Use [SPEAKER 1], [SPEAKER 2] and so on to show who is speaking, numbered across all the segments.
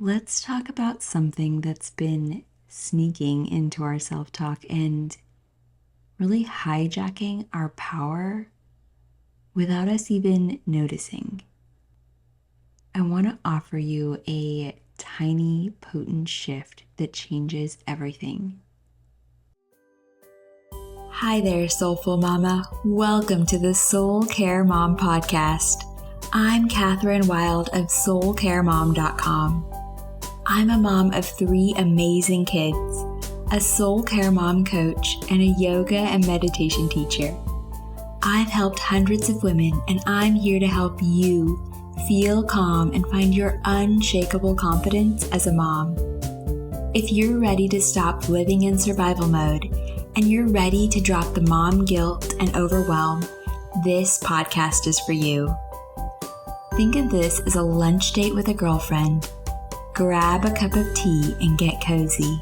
[SPEAKER 1] Let's talk about something that's been sneaking into our self-talk and really hijacking our power without us even noticing. I want to offer you a tiny, potent shift that changes everything. Hi there, Soulful Mama. Welcome to the Soul Care Mom podcast. I'm Catherine Wild of soulcaremom.com. I'm a mom of 3 amazing kids, a soul care mom coach, and a yoga and meditation teacher. I've helped hundreds of women, and I'm here to help you feel calm and find your unshakable confidence as a mom. If you're ready to stop living in survival mode and you're ready to drop the mom guilt and overwhelm, this podcast is for you. Think of this as a lunch date with a girlfriend. Grab a cup of tea and get cozy.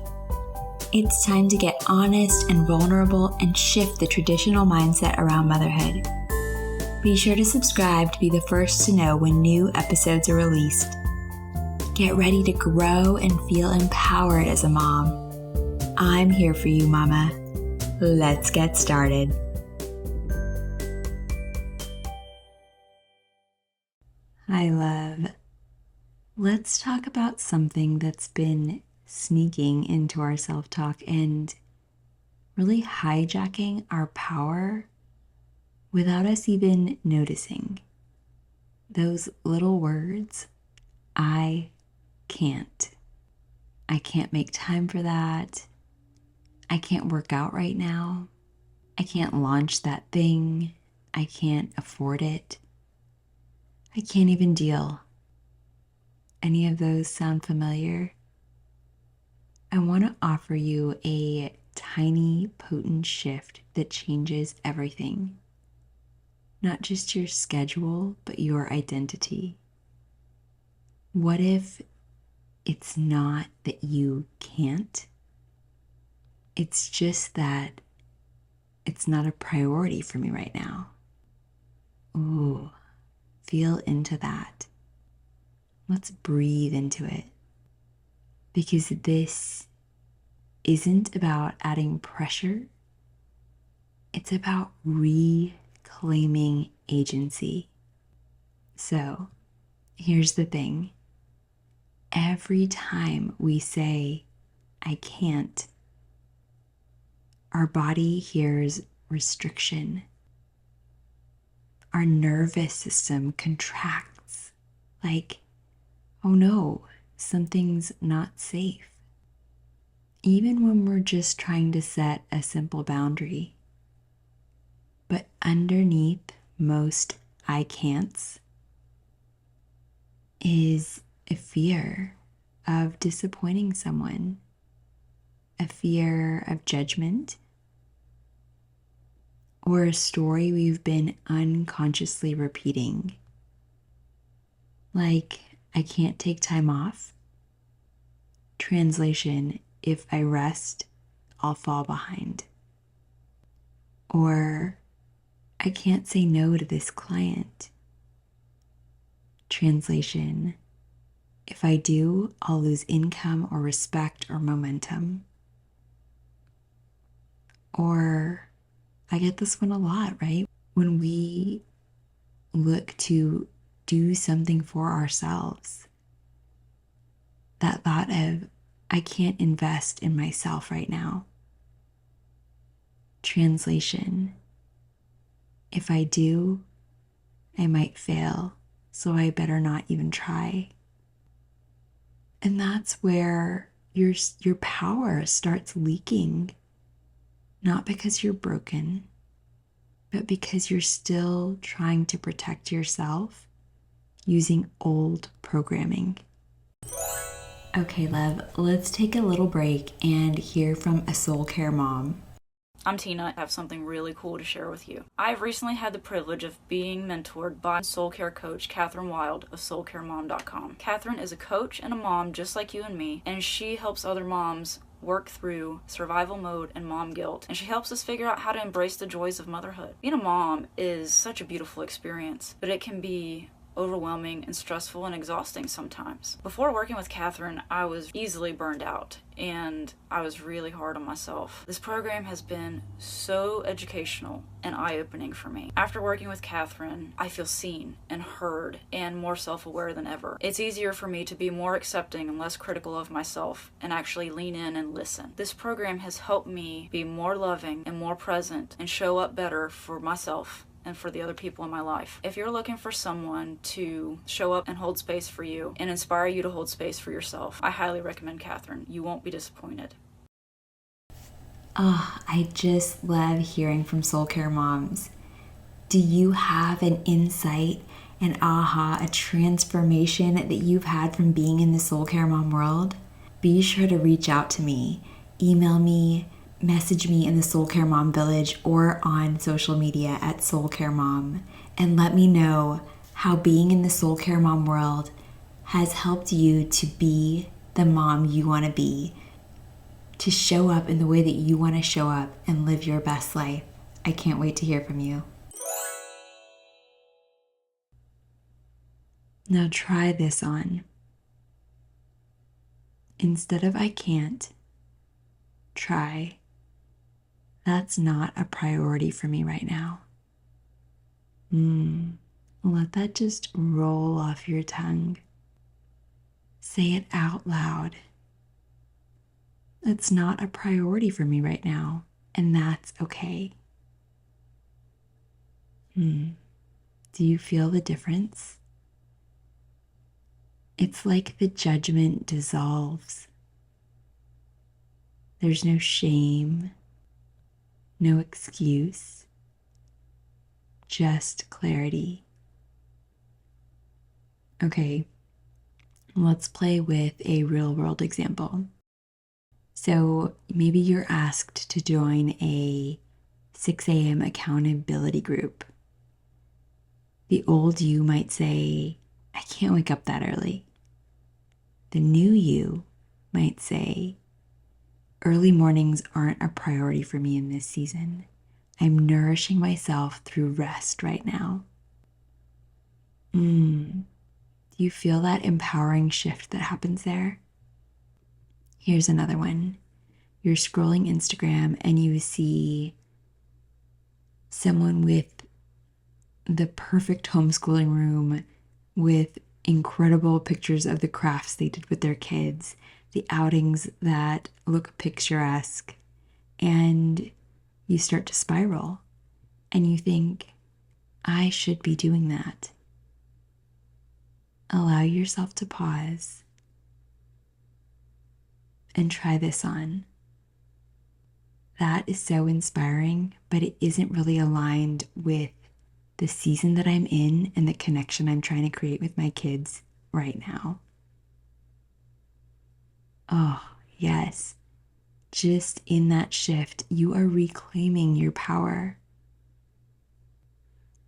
[SPEAKER 1] It's time to get honest and vulnerable and shift the traditional mindset around motherhood. Be sure to subscribe to be the first to know when new episodes are released. Get ready to grow and feel empowered as a mom. I'm here for you, Mama. Let's get started. Hi, love. Let's talk about something that's been sneaking into our self-talk and really hijacking our power without us even noticing. Those little words, I can't. I can't make time for that. I can't work out right now. I can't launch that thing. I can't afford it. I can't even deal. Any of those sound familiar? I want to offer you a tiny, potent shift that changes everything. Not just your schedule, but your identity. What if it's not that you can't? It's just that it's not a priority for me right now. Ooh, feel into that. Let's breathe into it. Because this isn't about adding pressure. It's about reclaiming agency. So, here's the thing. Every time we say, I can't, our body hears restriction. Our nervous system contracts like, oh no, something's not safe. Even when we're just trying to set a simple boundary. But underneath most I can'ts is a fear of disappointing someone, a fear of judgment, or a story we've been unconsciously repeating. Like, I can't take time off. Translation, if I rest, I'll fall behind. Or, I can't say no to this client. Translation, if I do, I'll lose income or respect or momentum. Or, I get this one a lot, right? When we look to do something for ourselves, that thought of, I can't invest in myself right now. Translation, if I do, I might fail, so I better not even try. And that's where your power starts leaking, not because you're broken, but because you're still trying to protect yourself using old programming. Okay, love, let's take a little break and hear from a soul care mom.
[SPEAKER 2] I'm Tina. I have something really cool to share with you. I've recently had the privilege of being mentored by soul care coach Catherine Wild of soulcaremom.com. Catherine is a coach and a mom just like you and me, and she helps other moms work through survival mode and mom guilt, and she helps us figure out how to embrace the joys of motherhood. Being a mom is such a beautiful experience, but it can be overwhelming, and stressful and exhausting sometimes. Before working with Catherine, I was easily burned out, and I was really hard on myself. This program has been so educational and eye-opening for me. After working with Catherine, I feel seen and heard and more self-aware than ever. It's easier for me to be more accepting and less critical of myself and actually lean in and listen. This program has helped me be more loving and more present and show up better for myself and for the other people in my life. If you're looking for someone to show up and hold space for you and inspire you to hold space for yourself, I highly recommend Catherine. You won't be disappointed.
[SPEAKER 1] Oh, I just love hearing from soul care moms. Do you have an insight, an aha, a transformation that you've had from being in the soul care mom world? Be sure to reach out to me. Email me, message me in the Soul Care Mom Village or on social media at Soul Care Mom, and let me know how being in the Soul Care Mom world has helped you to be the mom you want to be, to show up in the way that you want to show up and live your best life. I can't wait to hear from you. Now try this on. Instead of I can't, try that's not a priority for me right now. Let that just roll off your tongue. Say it out loud. It's not a priority for me right now, and that's okay. Do you feel the difference? It's like the judgment dissolves. There's no shame, no excuse, just clarity. Okay, let's play with a real world example. So maybe you're asked to join a 6 a.m. accountability group. The old you might say, I can't wake up that early. The new you might say, early mornings aren't a priority for me in this season. I'm nourishing myself through rest right now. Do you feel that empowering shift that happens there? Here's another one. You're scrolling Instagram and you see someone with the perfect homeschooling room with incredible pictures of the crafts they did with their kids, the outings that look picturesque, and you start to spiral and you think, I should be doing that. Allow yourself to pause and try this on. That is so inspiring, but it isn't really aligned with the season that I'm in and the connection I'm trying to create with my kids right now. Oh, yes. Just in that shift, you are reclaiming your power.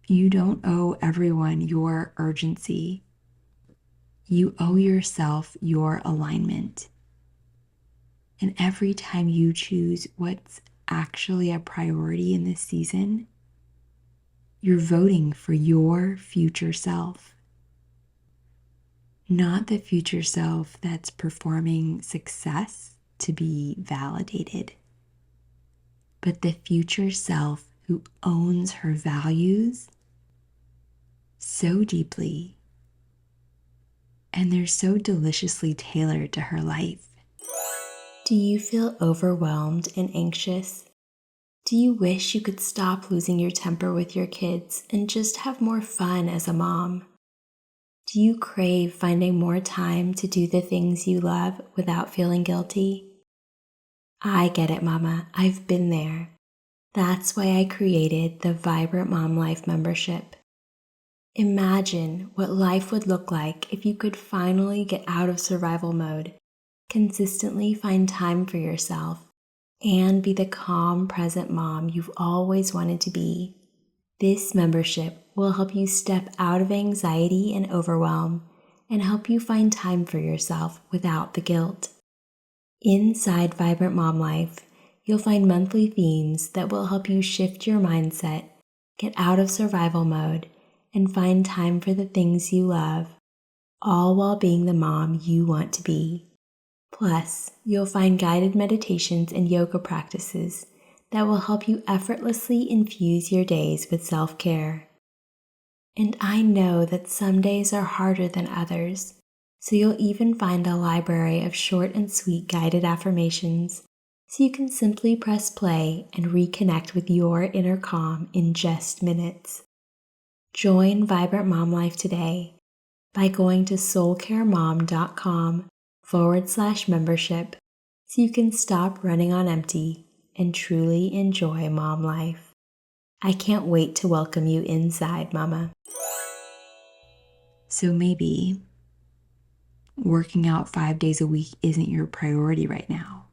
[SPEAKER 1] You don't owe everyone your urgency. You owe yourself your alignment. And every time you choose what's actually a priority in this season, you're voting for your future self. Not the future self that's performing success to be validated, but the future self who owns her values so deeply, and they're so deliciously tailored to her life. Do you feel overwhelmed and anxious? Do you wish you could stop losing your temper with your kids and just have more fun as a mom? Do you crave finding more time to do the things you love without feeling guilty? I get it, Mama. I've been there. That's why I created the Vibrant Mom Life membership. Imagine what life would look like if you could finally get out of survival mode, consistently find time for yourself, and be the calm, present mom you've always wanted to be. This membership will help you step out of anxiety and overwhelm and help you find time for yourself without the guilt. Inside Vibrant Mom Life, you'll find monthly themes that will help you shift your mindset, get out of survival mode, and find time for the things you love, all while being the mom you want to be. Plus, you'll find guided meditations and yoga practices that will help you effortlessly infuse your days with self-care. And I know that some days are harder than others, so you'll even find a library of short and sweet guided affirmations so you can simply press play and reconnect with your inner calm in just minutes. Join Vibrant Mom Life today by going to soulcaremom.com/membership so you can stop running on empty and truly enjoy mom life. I can't wait to welcome you inside, Mama. So maybe working out 5 days a week isn't your priority right now,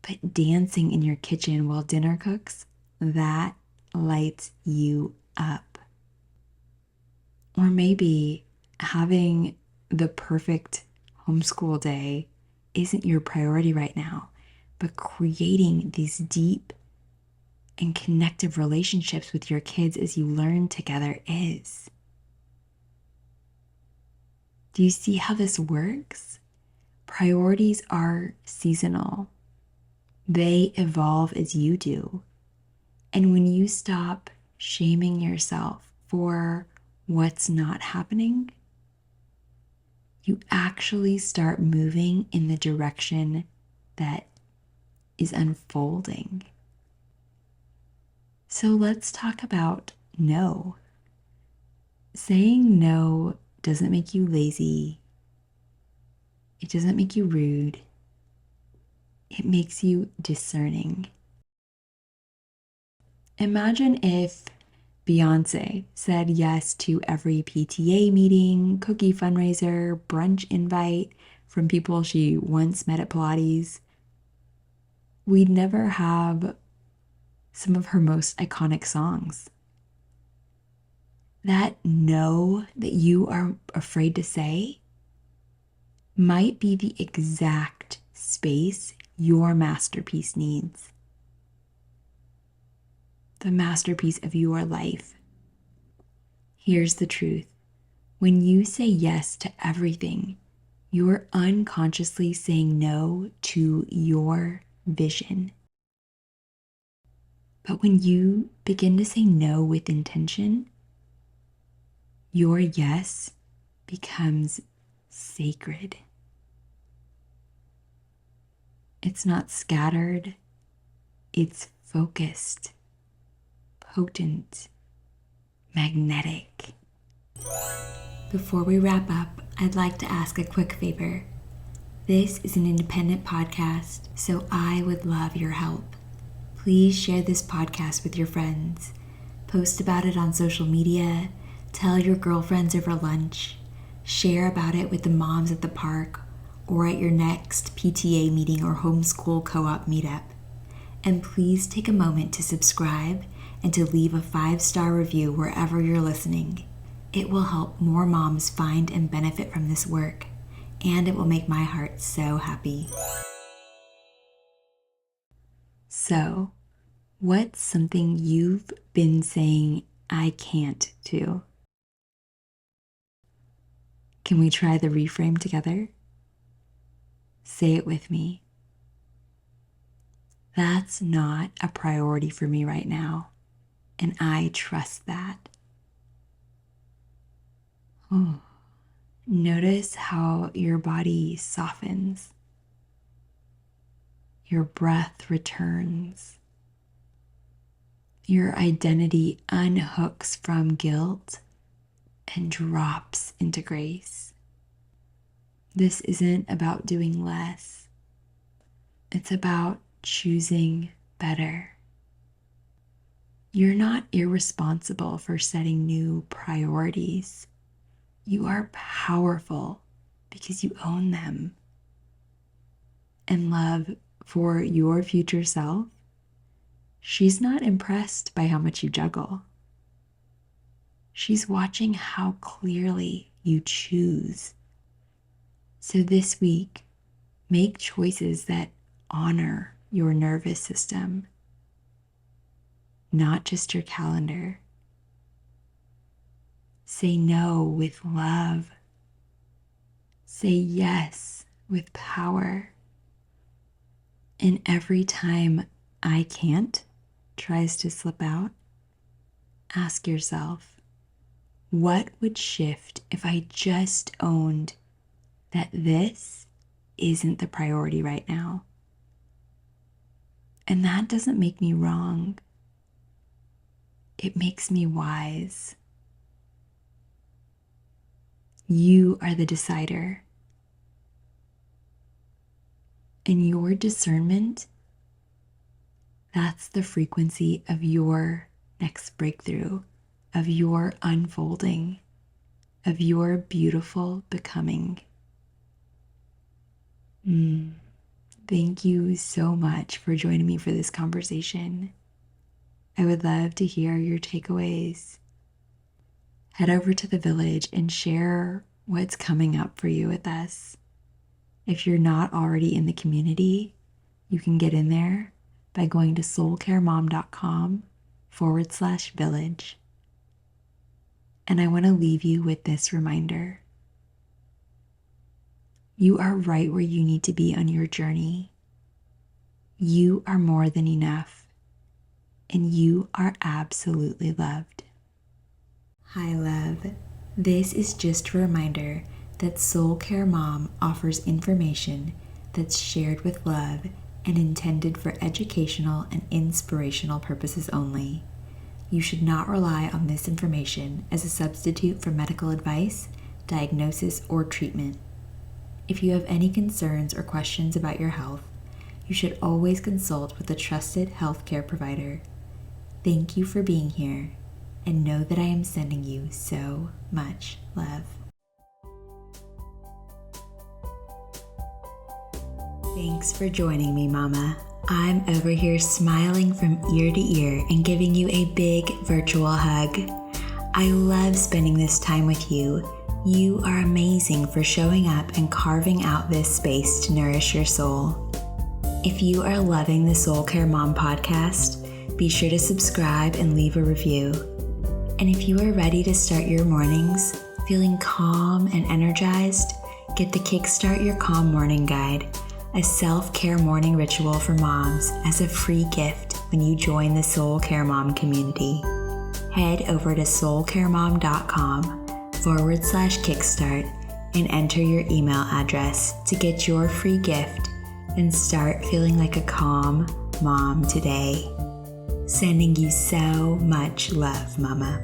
[SPEAKER 1] but dancing in your kitchen while dinner cooks, that lights you up. Or maybe having the perfect homeschool day isn't your priority right now, but creating these deep and connective relationships with your kids as you learn together is. Do you see how this works? Priorities are seasonal. They evolve as you do. And when you stop shaming yourself for what's not happening, you actually start moving in the direction that is unfolding. So let's talk about no. Saying no doesn't make you lazy. It doesn't make you rude. It makes you discerning. Imagine if Beyonce said yes to every PTA meeting, cookie fundraiser, brunch invite from people she once met at Pilates. We'd never have some of her most iconic songs. That no that you are afraid to say might be the exact space your masterpiece needs. The masterpiece of your life. Here's the truth. When you say yes to everything, you're unconsciously saying no to your vision. But when you begin to say no with intention, your yes becomes sacred. It's not scattered, it's focused, potent, magnetic. Before we wrap up, I'd like to ask a quick favor. This is an independent podcast, so I would love your help. Please share this podcast with your friends. Post about it on social media. Tell your girlfriends over lunch. Share about it with the moms at the park or at your next PTA meeting or homeschool co-op meetup. And please take a moment to subscribe and to leave a 5-star review wherever you're listening. It will help more moms find and benefit from this work, and it will make my heart so happy. So, what's something you've been saying I can't to? Can we try the reframe together? Say it with me. That's not a priority for me right now, and I trust that. Oh. Notice how your body softens. Your breath returns. Your identity unhooks from guilt and drops into grace. This isn't about doing less. It's about choosing better. You're not irresponsible for setting new priorities. You are powerful because you own them. And love for your future self, she's not impressed by how much you juggle. She's watching how clearly you choose. So this week, make choices that honor your nervous system, not just your calendar. Say no with love. Say yes with power. And every time I can't tries to slip out, ask yourself, what would shift if I just owned that this isn't the priority right now? And that doesn't make me wrong. It makes me wise. You are the decider. And your discernment, that's the frequency of your next breakthrough, of your unfolding, of your beautiful becoming. Thank you so much for joining me for this conversation. I would love to hear your takeaways. Head over to the village and share what's coming up for you with us. If you're not already in the community, you can get in there by going to soulcaremom.com/village. And I want to leave you with this reminder. You are right where you need to be on your journey. You are more than enough, and you are absolutely loved. Hi, love. This is just a reminder that Soul Care Mom offers information that's shared with love and intended for educational and inspirational purposes only. You should not rely on this information as a substitute for medical advice, diagnosis, or treatment. If you have any concerns or questions about your health, you should always consult with a trusted healthcare provider. Thank you for being here, and know that I am sending you so much love. Thanks for joining me, Mama. I'm over here smiling from ear to ear and giving you a big virtual hug. I love spending this time with you. You are amazing for showing up and carving out this space to nourish your soul. If you are loving the Soul Care Mom podcast, be sure to subscribe and leave a review. And if you are ready to start your mornings feeling calm and energized, get the Kickstart Your Calm Morning Guide, a self-care morning ritual for moms, as a free gift when you join the Soul Care Mom community. Head over to soulcaremom.com/kickstart and enter your email address to get your free gift and start feeling like a calm mom today. Sending you so much love, Mama.